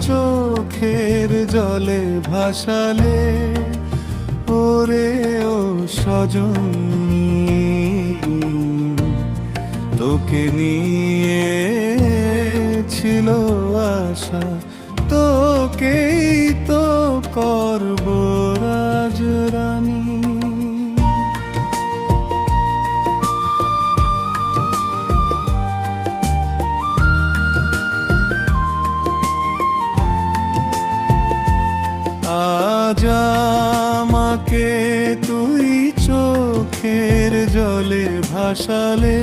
চোখের জলে ভাসালে, ওরে ও সজনী তোকে নিয়ে ছিল আশা, তোকেই তো করব রাজরানী। আজ আমাকে তুই চোখের জলে ভাসালে,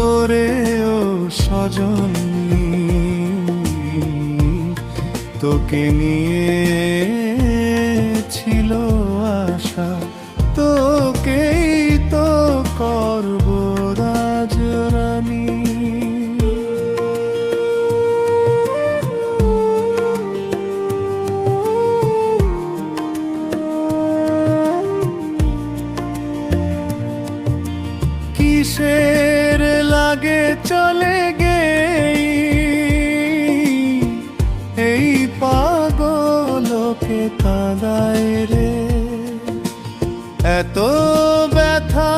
ওরে ও সজনী তোকে নিয়ে ছিল আশা, তোকেই তো করব রাজরানী। কিসের লাগে চলে গেই এই পাগলকে কাঁদায় রে, এত ব্যথা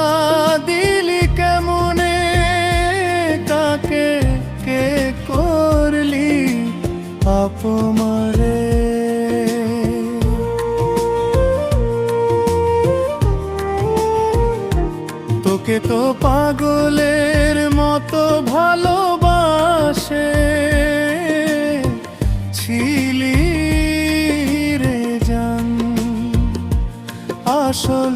দিলি কেমনে, কাকে কে করলি অপমারে। তোকে তো পাগলের মতো ভালোবাসে ছিলি রে জান, আসল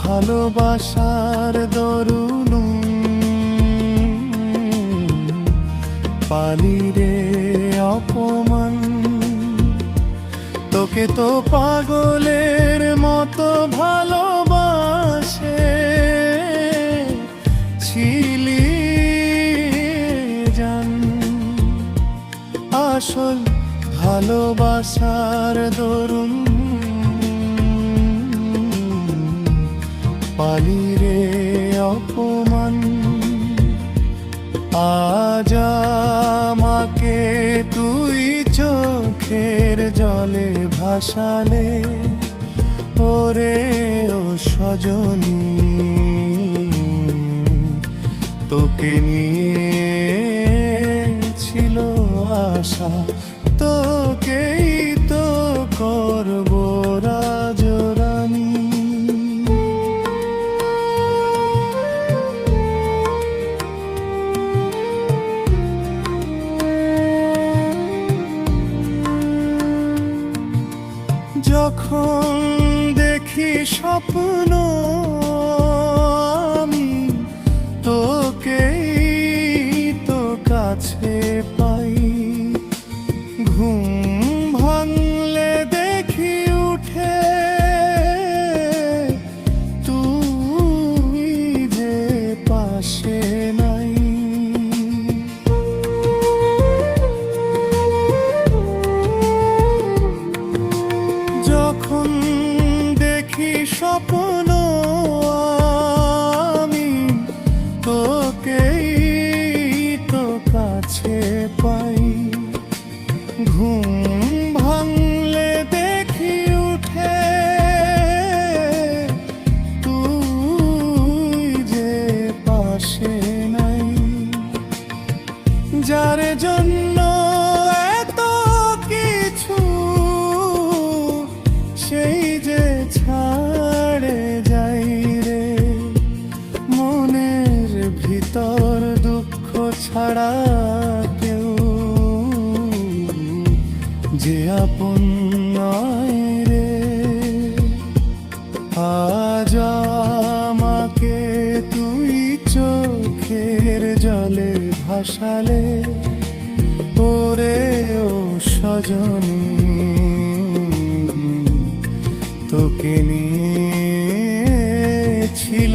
ভালোবাসার দরুন পালি রে অপমান। তোকে তো পাগলের মতো ভালোবাসে ছিলি জান, আসল ভালোবাসার দরুন পালি রে অপমান। আজ আমাকে তুই চোখের জলে ভাসালে, ওরে ও সজনী তোকে নিয়ে ছিল আশা, তোকেই তো করব রাজরানী। যখন দেখি স্বপ্ন আমি তোকেই তো কাছে পাই, ঘুম ভাঙলে দেখি উঠে তুই যে পাশে নাই। যখন দেখি স্বপ্ন আমি তোকেই তো কাছে পাই, ঘুম ভাঙলে দেখি উঠে তুই যে পাশে নাই। যার জন্য এত কিছু সেই যে ছাড়ে যাই রে, মনের ভিতর দুঃখ ছাড়া কেউ যে আপন নয় রে। আজ আমাকে তুই চোখের জলে ভাসালে, ওরে ও সজনী তোকে নিয়ে ছিল